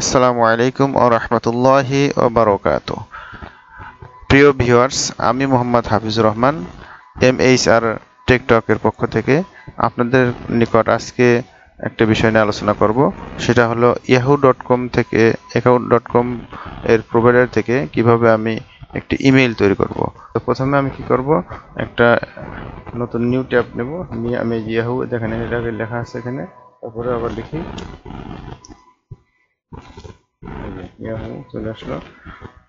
আসসালামু আলাইকুম ওয়া রাহমাতুল্লাহি ওয়া বারাকাতুহু। প্রিয় ভিউয়ার্স, আমি মোহাম্মদ হাফিজুর রহমান MHR টেকটক এর পক্ষ থেকে আপনাদের নিকট আজকে একটা বিষয় নিয়ে আলোচনা করব। সেটা হলো yahoo.com থেকে account.com এর প্রোভাইডার থেকে কিভাবে আমি একটি ইমেইল তৈরি করব। তো প্রথমে আমি কি করব, একটা নতুন নিউ ট্যাব নেব, নিয়ে আমি ইয়াহু দেখেন এটাকে লেখা আছে এখানে, তারপরে আবার লিখি ইয়াহু চলে আসলো।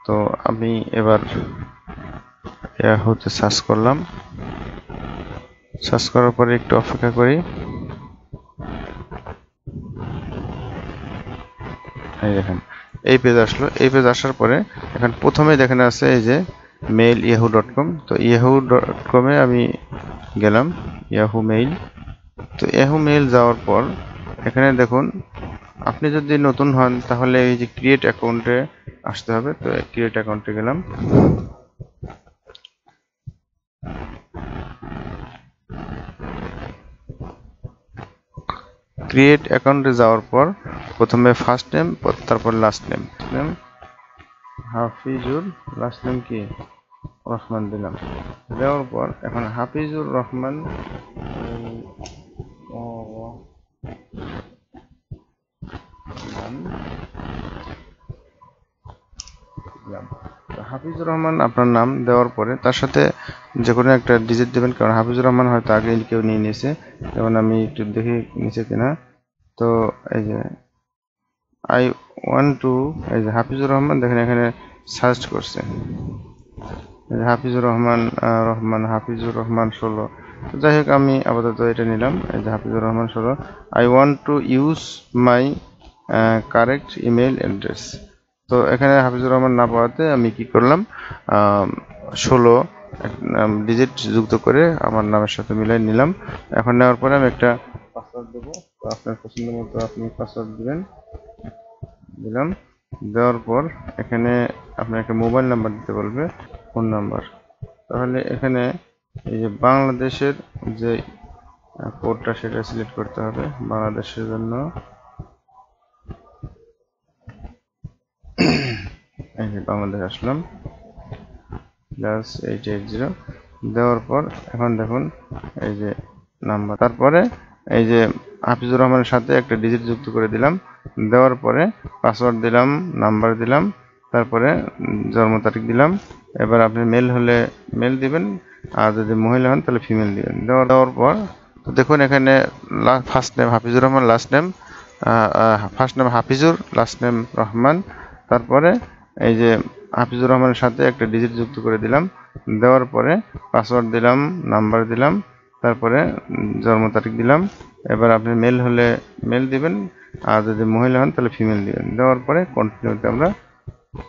তো আমি এবার ইয়াহুতে সার্চ করলাম, সার্চ করার পরে একটু অপেক্ষা করি। এই দেখেন এই পেজ আসলো। এই পেজ আসার পরে এখন প্রথমে দেখেন আছে এই যে মেইল yahoo.com। তো yahoo.com এ আমি গেলাম, ইয়াহু মেইল। তো ইয়াহু মেইল যাওয়ার পর এখানে দেখুন, আপনি যদি নতুন হন তাহলে এই যে ক্রিয়েট অ্যাকাউন্টে আসতে হবে। তো ক্রিয়েট অ্যাকাউন্টে গেলাম। ক্রিয়েট অ্যাকাউন্টে যাওয়ার পর প্রথমে ফার্স্ট নেম, তারপর last name. Hafizur, last name কি রহমান দিলাম। দেওয়ার পর এখন হাফিজুর রহমান হাফিজুর রহমান আপনার নাম দেওয়ার পরে তার সাথে যে কোনো একটা ডিজিট দেবেন, কারণ হাফিজুর রহমান হয়তো আগে কেউ নিয়ে নিয়েছে। যেমন আমি একটু দেখি নিচে কিনা। তো এই যে আই ওয়ান্ট টু, এই যে হাফিজুর রহমান দেখেন এখানে সার্চ করছে হাফিজুর রহমান হাফিজুর রহমান 16। তো যাই হোক আমি আপাতত এটা নিলাম, এই যে Hafizur Rahman 16। I want to use my correct email address. তো এখানে হাফিজুর রহমান না পাওয়াতে আমি কি করলাম, 16 ডিজিট যুক্ত করে আমার নামের সাথে মিলাই নিলাম। এখন নেওয়ার পরে আমি একটা পাসওয়ার্ড দেবো। তো আপনার পছন্দ মতো আপনি পাসওয়ার্ড দিলাম। দেওয়ার পর এখানে আপনার একটা মোবাইল নাম্বার দিতে বলবে, ফোন নাম্বার। তাহলে এখানে এই যে বাংলাদেশের যে কোডটা সেটা সিলেক্ট করতে হবে। বাংলাদেশের জন্য এই যে বাংলাদেশ আসলাম, +880 দেওয়ার পর এখন দেখুন এই যে নাম্বার, তারপরে এই যে হাফিজুর রহমানের সাথে একটা ডিজিট যুক্ত করে দিলাম। দেওয়ার পরে পাসওয়ার্ড দিলাম, নাম্বার দিলাম, তারপরে জন্ম তারিখ দিলাম। এবার আপনি মেল হলে মেল দিবেন, আর যদি মহিলা হন তাহলে ফিমেল দিবেন। দেওয়ার পর তো দেখুন এখানে first name Hafizur Rahman, last name first name Hafizur, last name Rahman. তারপরে এই যে হাফিজুর রহমানের সাথে একটা ডিজিট যুক্ত করে দিলাম। দেওয়ার পরে পাসওয়ার্ড দিলাম, নাম্বার দিলাম, তারপরে জন্ম তারিখ দিলাম। এবার আপনি মেল হলে মেল দিবেন, আর যদি মহিলা হন তাহলে ফিমেল দিবেন। দেওয়ার পরে কন্টিনিউতে আমরা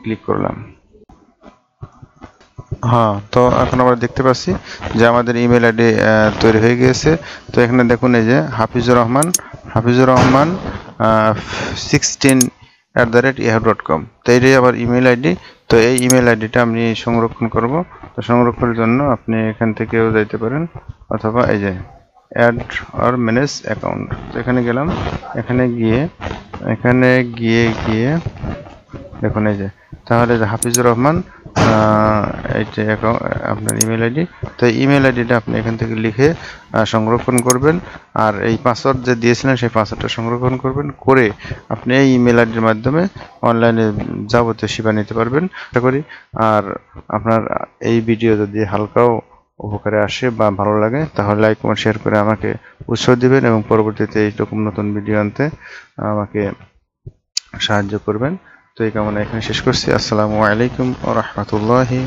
ক্লিক করলাম। হ্যাঁ, তো এখন আমরা দেখতে পাচ্ছি যে আমাদের ইমেল আইডি তৈরি হয়ে গিয়েছে। তো এখানে দেখুন এই যে হাফিজুর রহমান 16@yahoo.com। তো এইটাই আবার ইমেল আইডি। তো এই ইমেল আইডিটা আমি সংরক্ষণ করব। তো সংরক্ষণের জন্য আপনি এখান থেকেও যাইতে পারেন, অথবা এই যে অ্যাড অর ম্যানেজ অ্যাকাউন্ট। তো এখানে গেলাম, এখানে গিয়ে দেখুন এই যে তাহলে হাফিজুর রহমান এইটা আপনার ইমেল আইডি। তো ইমেল আইডিটা আপনি এখান থেকে লিখে সংরক্ষণ করবেন, আর এই পাসওয়ার্ড যে দিয়েছিলেন সেই পাসওয়ার্ডটা সংরক্ষণ করবেন, করে আপনি এই ইমেল আইডির মাধ্যমে অনলাইনে যাবতীয় সেবা নিতে পারবেন আশা করি। আর আপনার এই ভিডিও যদি হালকাও উপকারে আসে বা ভালো লাগে তাহলে লাইক কমেন্ট শেয়ার করে আমাকে উৎসাহ দিবেন, এবং পরবর্তীতে এইরকম নতুন ভিডিও আনতে আমাকে সাহায্য করবেন। তো এই কামনা এখানে শেষ করছি। আসসালামু আলাইকুম ওয়া রাহমাতুল্লাহি।